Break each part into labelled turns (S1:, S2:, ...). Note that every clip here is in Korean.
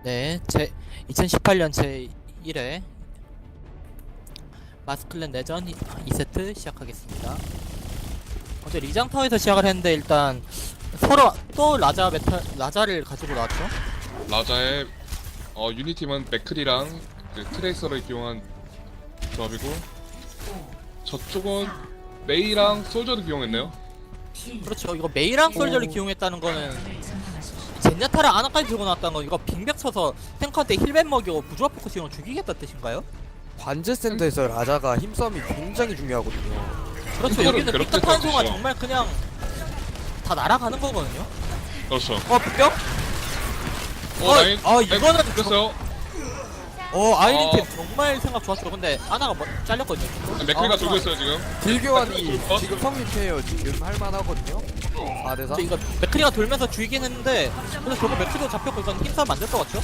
S1: 네, 제 2018년 제 1회 마스클랜 내전 2세트 시작하겠습니다. 어제 리장터에서 시작을 했는데 일단 서로 또 라자를 가지고 나왔죠.
S2: 라자의 유니팀은 맥클이랑 그 트레이서를 이용한 조합이고 저쪽은 메이랑 솔저를 이용했네요.
S1: 그렇죠. 이거 메이랑 솔저를 기용했다는 거는 젠야타랑 아나까지 들고 나왔다는 건 이거 빙벽 쳐서 탱커한테 힐벤 먹이고 부조화 포커싱으로 죽이겠다는 뜻인가요?
S3: 관제 센터에서 라자가 힘싸움이 굉장히 중요하거든요.
S1: 그렇죠.
S2: 탱커를
S1: 여기는
S2: 괴롭힐
S1: 빅터 탄소가
S2: 수 있죠.
S1: 정말 그냥 다 날아가는 거거든요.
S2: 그렇죠.
S1: 빙벽?
S2: 라인
S1: 이거는
S2: 죽였어요.
S1: 아이린팀 정말 생각 좋았죠. 근데 아나가 잘렸거든요.
S2: 맥클이가 돌고 있어요 지금.
S3: 딜교환이
S2: 어?
S3: 지금 성립해요. 지금 할만하거든요. 4대4.
S1: 이거 맥크리가 돌면서 죽이긴 했는데 근데 결국 맥크리도 잡혔고 이건 힘싸움 안 될 것 같죠?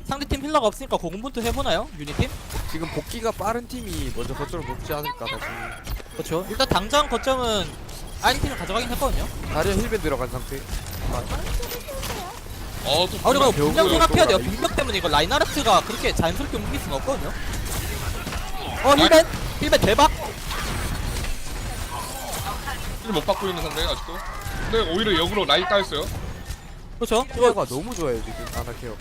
S1: 상대팀 힐러가 없으니까 고군분투 해보나요? 유니팀?
S3: 지금 복귀가 빠른 팀이 먼저 거점을 먹지 않을까 다시.
S1: 그렇죠. 일단 당장 거점은 아이린팀을 가져가긴 했거든요.
S3: 다리에 힐벤 들어간 상태.
S2: 또
S1: 그리고 분명
S3: 벽으로
S1: 생각해야 돼요.
S3: 또
S1: 빙벽 때문에 이거 라인하르트가 그렇게 자연스럽게 움직일 수는 없거든요. 힐벤 대박!
S2: 못 받고 있는 상대 아직도. 근데 오히려 역으로 라인 따였어요.
S1: 그렇죠. 이거
S3: 케어가 너무 좋아요 지금 아나케어가.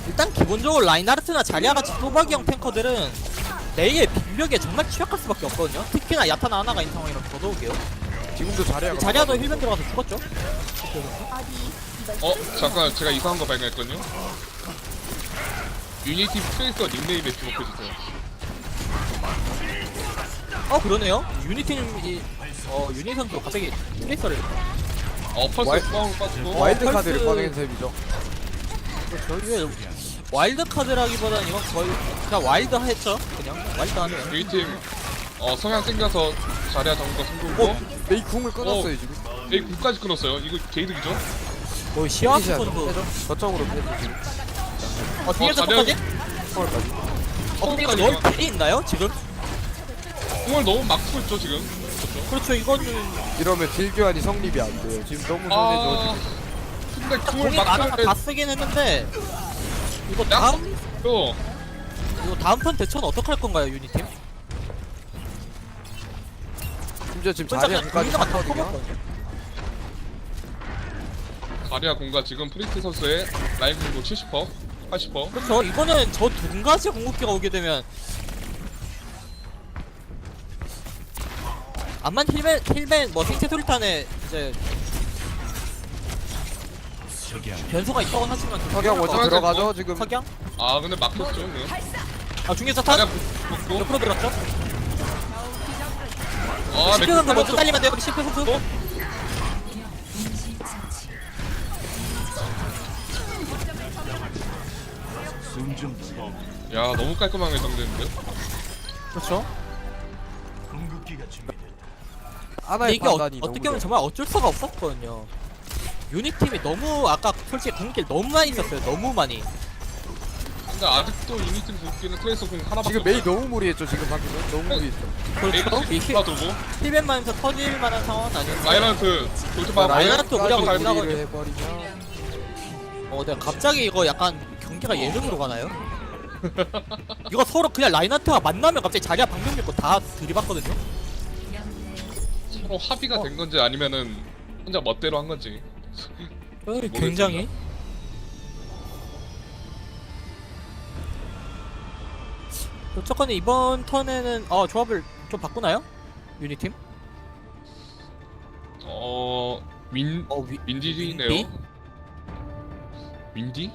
S1: 일단 기본적으로 라인하르트나 자리아같이 소박이형 탱커들은 레이의 빙벽에 정말 취약할 수밖에 없거든요. 특히나 야타나 하나가 있는 상황이라면 더더욱이요.
S3: 지금도
S1: 자리아도 힐벤 들어가서 죽었죠.
S2: 잠깐 제가 이상한 거 발견했거든요. 유니팀 트레이서 닉네임에 주목해주세요.
S1: 그러네요. 유니 선수 갑자기 트레이서를
S2: 펄스 뻥 빠지고
S3: 와일드
S1: 펄스-
S3: 카드를 꺼낸 셈이죠.
S1: 저기 와일드 카드라기보다는 이건 거의 그냥 와일드 했죠. 그냥 와일드 하네요.
S2: 유니팀 성향 땡겨서 자리야 잡은 거 성공이고
S3: 메이 궁을 끊었어요 지금.
S2: 메이 9까지 끊었어요. 이거 개이득이죠?
S1: 거의 시야스
S3: 피니시하죠.
S1: 선수.
S3: 해줘. 거점으로 빼줘 지금.
S1: 뒤에서
S2: 자리아-
S1: 끝까지?
S3: 서울까지.
S1: 근데 이거 널 딜이 있나요 지금?
S2: 공을 너무 막 쓰고 있죠 지금.
S1: 그렇죠. 이거는
S3: 이러면 딜교환이 성립이 안 돼요. 지금 너무
S2: 아
S3: 손해죠.
S2: 근데 공을
S1: 공이
S2: 막
S1: 많아서
S2: 쓰는데
S1: 다 쓰긴 했는데 이거
S2: 또
S1: 다음 턴 대처는 어떻게 할 건가요 유니팀?
S3: 심지어 지금
S1: 진짜
S3: 자리에
S1: 그냥
S3: 궁까지
S1: 공이가 다
S3: 탔거든요.
S1: 커버거든요.
S2: 자리야 공과 지금 프리트 선수의 라인 공도 70%, 80%.
S1: 그렇죠. 이거는 저 두 가지 궁극기가 오게 되면 암만 힐벤 뭐 생체 소리탄에 이제 변수가 있다고 하지만
S3: 석양 먼저
S2: 어,
S3: 들어가죠 지금.
S1: 석양?
S2: 아 근데 막혔죠 지금.
S1: 중계자
S2: 자리야
S1: 탓?
S2: 붙고.
S1: 옆으로 들었죠?
S2: 아
S1: 시크 선수 먼저
S2: 맥클
S1: 달리면 돼요. 우리 시크 선수.
S2: 야 너무 깔끔하게 정리했는데요.
S1: 그렇죠. 근데
S3: 아나의
S1: 이게
S3: 판단이
S1: 어떻게
S3: 너무
S1: 보면 정말 어쩔 수가 없었거든요. 유닛팀이 너무 아까 솔직히 궁극기를 너무 많이 썼어요. 너무 많이.
S2: 근데 아직도 유니팀 공기는 트레이서 공 하나밖에
S3: 지금 메이 너무 무리했죠 지금 방금은 너무 무리했죠.
S1: 그렇죠. 이
S2: 메이 두고
S1: 힐벤만 하면서 터질 만한 상황은 아니었어요.
S2: 라이언트 골드바
S1: 라이언트 우리하고
S2: 잘
S1: 무리하고
S3: 무리를 해버리면
S1: 내가 갑자기 이거 약간 경기가 예능으로 가나요? 이거 서로 그냥 라인하트가 만나면 갑자기 자리야 방금 믿고 다 들이받거든요.
S2: 서로 합의가 된 건지 아니면은 혼자 멋대로 한 건지.
S1: 굉장히. 어쨌건 이번 턴에는 조합을 좀 바꾸나요? 유니팀?
S2: 윈디네요.
S1: 윈디?
S2: 윈디?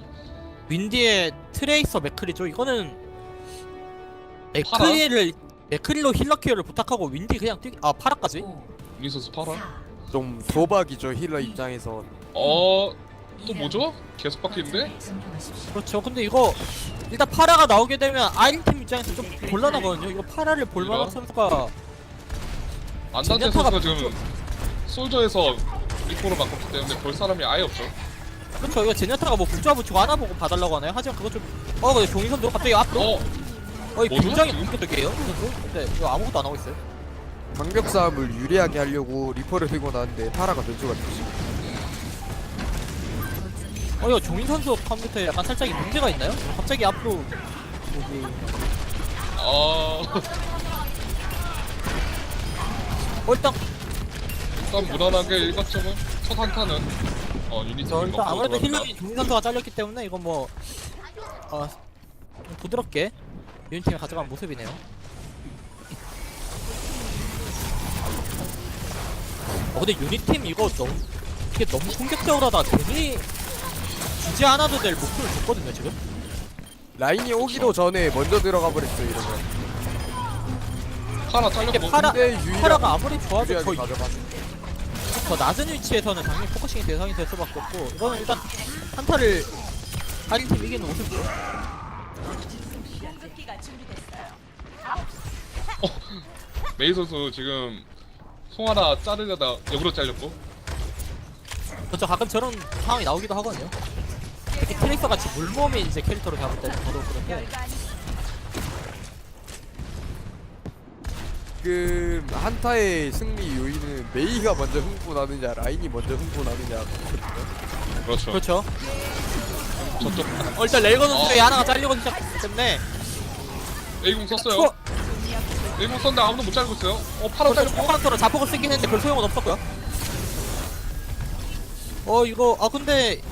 S1: 윈디의 트레이서 맥크리죠. 이거는 맥크리로 힐러 케어를 부탁하고 윈디 그냥 파라까지?
S2: 윈디 선수 팔아.
S3: 좀 도박이죠 힐러 입장에서.
S2: 또 뭐죠? 계속 바뀌는데?
S1: 그렇죠. 근데 이거 일단 파라가 나오게 되면 아이린팀 입장에서 좀 곤란하거든요. 이거 파라를 볼만한 선수가
S2: 안단테
S1: 젠야타가
S2: 선수가 지금 솔저에서 리포로 바꿨기 때문에 볼 사람이 아예 없죠.
S1: 그렇죠. 이거 제냐타가 뭐 불조화 붙이고 하나 보고 봐달라고 하나요? 하지만 그거 좀 근데 종이 선수 갑자기 앞으로
S2: 뭐죠?
S1: 굉장히
S2: 지금?
S1: 공격적이에요 이 선수. 근데 이거 아무것도 안 하고 있어요.
S3: 방벽 싸움을 유리하게 하려고 리퍼를 들고 나왔는데 파라가 변수가 됐지.
S1: 이거 종인 선수 컴퓨터에 약간 살짝 문제가 있나요? 갑자기 앞으로 여기
S2: 일단
S1: 일단
S2: 무난하게 일각적으로 첫 한타는 유닛
S1: 저 일단 아무래도
S2: 들어갑니다.
S1: 힐러이 종인 선수가 잘렸기 때문에 이건 뭐 좀 부드럽게 유니팀이 가져간 모습이네요. 근데 유니팀 이거 이게 너무 공격적으로 하다가 괜히 주지 않아도 될 목표를 줬거든요 지금.
S3: 라인이 오기도 전에 먼저 들어가 버렸어 이러면.
S2: 파라
S1: 이게
S2: 잘렸고
S3: 근데
S1: 파라가 아무리 좋아도
S3: 유리하게
S1: 더
S3: 가져가.
S1: 낮은 위치에서는 당연히 포커싱이 대상이 될 수밖에 없고 이거는 일단 한타를 할인팀 이기는 모습이죠.
S2: 메이 선수 지금 송 하나 자르려다 역으로 잘렸고
S1: 그렇죠. 가끔 저런 상황이 나오기도 하거든요. 특히 트레이서 같이 물몸이 이제 캐릭터로 잡을 때는 더더욱 그런데
S3: 그 한타의 승리 요인은 메이가 먼저 흥분하느냐 라인이 먼저 흥분하느냐.
S2: 그렇죠.
S1: 그렇죠.
S2: 저쪽
S1: 일단 레이건 선수의 하나가 잘리고 시작했기 때문에
S2: A공 썼어요. A공 썼는데 아무도 못 잘리고 있어요. 파라 잘렸고
S1: 포카운터로 자폭을 쓰긴 했는데 별 소용은 없었고요. 이거 근데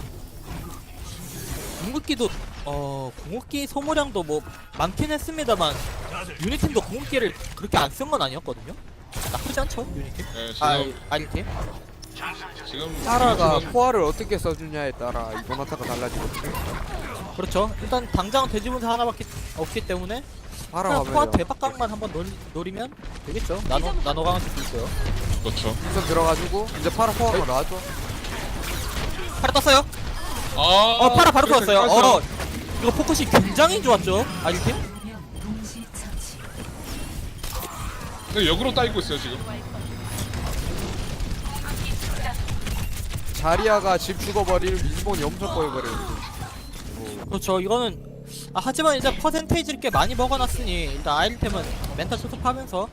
S1: 궁극기도 궁극기 소모량도 뭐 많긴 했습니다만 유니팀도 궁극기를 그렇게 안 쓴 건 아니었거든요. 나쁘지 않죠 유니팀?
S2: 네,
S1: 아니팀?
S2: 지금
S3: 파라가
S2: 지금
S3: 포화를 어떻게 써주냐에 따라 이번 한타가 달라지거든요.
S1: 그렇죠. 일단 당장 돼지분사 하나밖에 없기 때문에
S3: 파라
S1: 그냥 포화
S3: 가면
S1: 대박각만 한번 노리면 되겠죠. 나노 강할 수도 있고요.
S2: 그렇죠.
S3: 우선 들어가지고 이제 파라 포화가 나왔죠.
S1: 파라 떴어요. 파라 바로 떴어요. 이거 포커싱 굉장히 좋았죠 아이팀.
S2: 근데 역으로 따이고 있어요 지금.
S3: 자리아가 집 죽어버릴 리스본이 엄청 꼬여버려요.
S1: 그렇죠. 이거는 하지만 이제 퍼센테이지를 꽤 많이 먹어놨으니 일단 아이템은 멘탈 수습하면서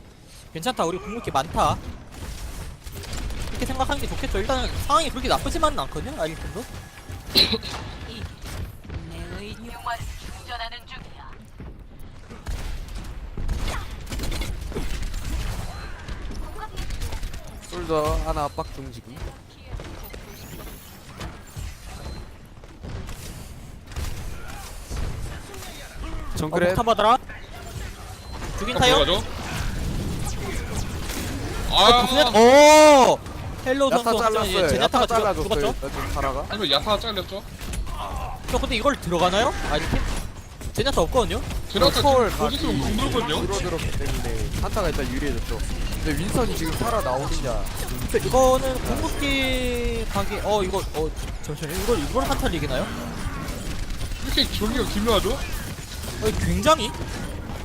S1: 괜찮다. 우리 궁극기 많다. 이렇게 생각하는 게 좋겠죠. 일단 상황이 그렇게 나쁘지만은 않거든요 아이템도.
S3: 솔더 하나 압박 중 지금. 정글에
S1: 폭탄 받아라. 죽인 타요.
S2: 들어가죠.
S1: 헬로
S3: 야타
S1: 선수
S3: 잘랐어요.
S1: 제냐타가
S3: 야타 잘라줬어요.
S1: 죽었죠.
S3: 나중에 파라가.
S2: 하지만 야타 잘렸죠.
S1: 근데 이걸 들어가나요? 아이템? 제냐타 없거든요.
S2: 제나타
S3: 서울
S2: 지금 포지션 공들거든요.
S3: 줄어들었기 때문에 한타가 일단 유리해졌죠. 근데 윈선이 지금 살아 나오느냐.
S1: 근데 이거는 궁극기 가기 이거 잠시만요. 이걸 한타를 이기나요?
S2: 이렇게 전기가 기묘하죠?
S1: 굉장히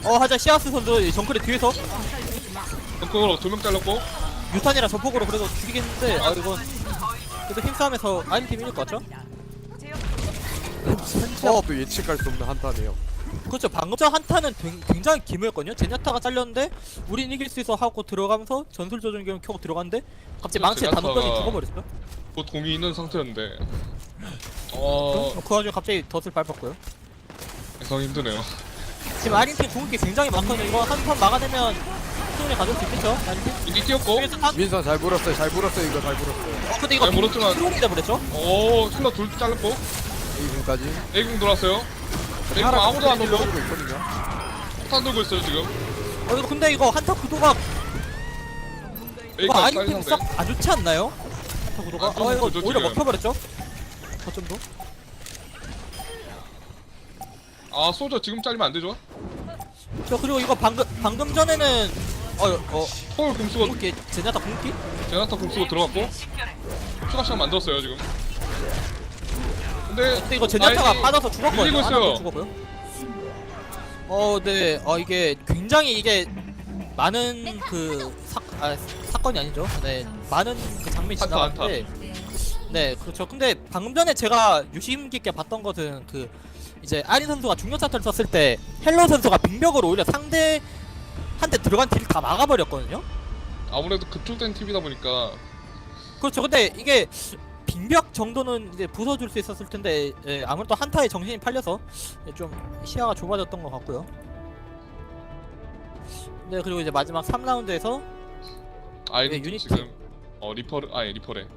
S1: 하자 시아스 선수 정글의 뒤에서
S2: 그걸로 2명 잘렸고
S1: 유탄이랑 전폭으로 그래도 죽이겠는데 이건 그래도 힘싸움에서 아이팀 이길 것 같죠?
S3: 또 예측할 수 없는 한타네요.
S1: 그렇죠. 방금 전 한타는 굉장히 기묘했거든요. 제냐타가 잘렸는데 우린 이길 수 있어 하고 들어가면서 전술 조준경을 켜고 들어갔는데 갑자기 망치에 다 놓더니
S2: 제냐타가-
S1: 죽어버렸어요.
S2: 곧 공이 있는 상태였는데
S1: 그 와중에 갑자기 덫을 밟았고요.
S2: 예상 힘드네요.
S1: 지금 아린팀 궁극기 굉장히 많거든요. 이거 한 턴 막아내면 충분히 가질 수 있겠죠? 아린팀?
S2: 이게 뛰었고
S1: 중에서 탄?
S3: 윈선 잘 물었어요. 잘 물었어요. 이거 잘 물었어요.
S1: 근데 이거
S2: 잘 물었지만-
S1: 트롤이 돼버렸죠?
S2: 힐러 둘 잘렸고
S3: 이분까지.
S2: A공 돌았어요. A공 아무도 안 돌고
S3: 들고 있거든요.
S2: 폭탄 들고 있어요 지금.
S1: 이거 근데 이거 한타 구도가 이거
S2: A까지
S1: 아린팀
S2: 딸리는데
S1: 싹 안 좋지 않나요? 한타 구도가?
S2: 안 좋은
S1: 이거
S2: 구도죠,
S1: 오히려
S2: 지금.
S1: 먹혀버렸죠? 거점도?
S2: 소저 지금 잘리면 안 되죠?
S1: 그리고 이거 방금 전에는
S2: 서울 공수가
S1: 궁극기 제냐타 궁극기?
S2: 제나타 공수가 들어갔고 추가 시간 만들었어요 지금. 근데
S1: 이거 제냐타가
S2: 라인이
S1: 빠져서 죽었거든요.
S2: 밀리고 있어요.
S1: 하나도 죽었고요. 네. 이게 굉장히 이게 많은 사건이 아니죠. 네, 많은 그 장면이
S2: 한타,
S1: 지나갔는데, 네, 그렇죠. 근데 방금 전에 제가 유심 깊게 봤던 것은 이제 아린 선수가 중력 사태를 썼을 때 헬로 선수가 빙벽으로 오히려 상대한테 들어간 딜을 다 막아버렸거든요.
S2: 아무래도 그쪽된 팀이다 보니까
S1: 그렇죠. 근데 이게 빙벽 정도는 이제 부숴줄 수 있었을 텐데 예, 아무래도 한타에 정신이 팔려서 예, 좀 시야가 좁아졌던 것 같고요. 네, 그리고 이제 마지막 3라운드에서
S2: 아이는
S1: 예, 유니티.
S2: 지금 리퍼를 리퍼래.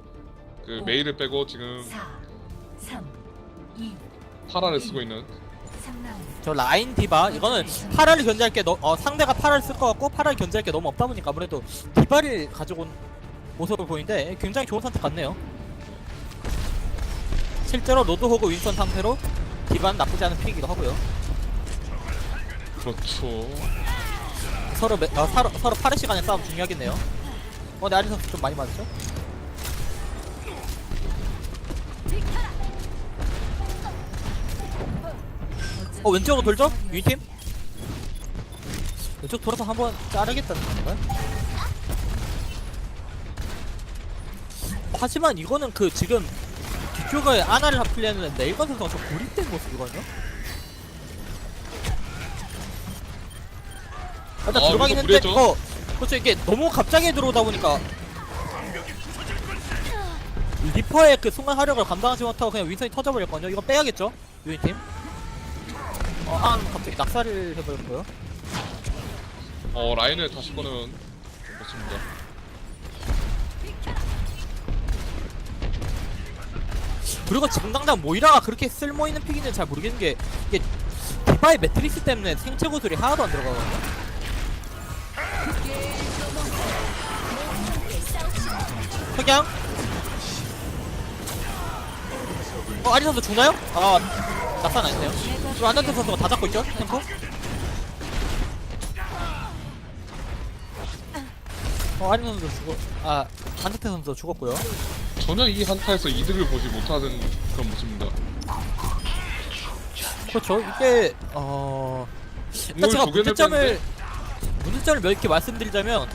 S2: 그 메이를 빼고 지금
S4: 4, 3, 2,
S2: 파라를 쓰고 있는.
S4: 3라운드.
S1: 저 라인 디바 이거는 파라를 견제할 게 상대가 파라를 쓸 것 같고 파라를 견제할 게 너무 없다 보니까 아무래도 디바를 가지고 온 모습을 보이는데 굉장히 좋은 선택 같네요. 실제로 노드호그 윈선 상태로 디바는 나쁘지 않은 픽이기도 하고요.
S2: 그렇죠.
S1: 서로 파르 시간의 싸움 중요하겠네요. 근데 아리 선수 좀 많이 맞았죠? 왼쪽으로 돌죠? 유니팀? 왼쪽 돌아서 한번 자르겠다는 건가요? 하지만 이거는 그 지금 뒤쪽에 아나를 합필려는 네이건 선수가 좀 고립된 모습이거든요? 일단 들어가긴
S2: 이거
S1: 했는데
S2: 무리했죠?
S1: 이거 그렇죠 이게 너무 갑자기 들어오다 보니까 리퍼의 그 순간 화력을 감당하지 못하고 그냥 윈선이 터져버렸거든요. 이거 빼야겠죠? 유니팀? 갑자기 낙사를 해버렸고요.
S2: 라인을 다시 꺼내면 좋습니다.
S1: 그리고 지금 당장 모이라가 그렇게 쓸모있는 픽인지는 잘 모르겠는 게 이게 디바의 매트릭스 때문에 생체 구슬이 하나도 안 들어가거든요. 석양? 아리 선수 죽나요? 낙사 아니네요. 그리고 안단테 선수가 다 잡고 있죠? 템포? 아리 선수 죽어. 안단테 선수 죽었고요.
S2: 전혀 이 한타에서 이득을 보지 못하는 그런 모습입니다.
S1: 그렇죠. 이게 일단 제가
S2: 두 개를
S1: 문제점을 몇 개 말씀드리자면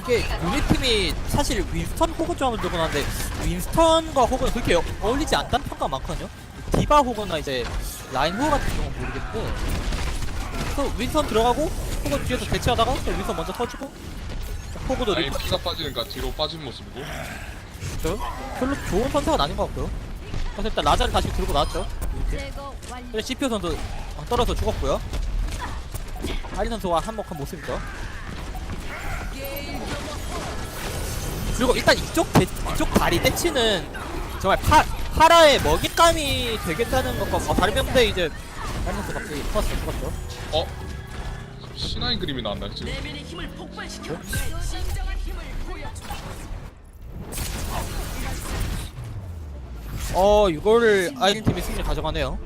S1: 이게 유니팀이 사실 윈스턴 호그 조합을 들고 나는데 윈스턴과 호그는 그렇게 어울리지 않다는 평가가 많거든요. 디바 호그나 이제 라인 호그 같은 경우는 모르겠는데 그래서 윈스턴 들어가고 호그 뒤에서 대치하다가 윈스턴 먼저 터지고 호그도
S2: 라인
S1: 리퍼
S2: 피가 빠지니까 뒤로 빠진 모습이고.
S1: 별로 좋은 선택은 아닌 것 같고요. 그래서 일단 라자를 다시 들고 나왔죠.
S4: 제거 완료.
S1: 근데 CPO 선수 떨어져 죽었고요. 아리 선수와 한몫한 모습이죠. 그리고 일단 이쪽 다리 대치는 정말 파라의 먹잇감이 되겠다는 것과 다른 면데 이제 아리 선수 갑자기 퍼스가 죽었죠.
S2: C9 그림이 나왔나요 지금?
S1: 이거를 아이린 팀이 승리 가져가네요.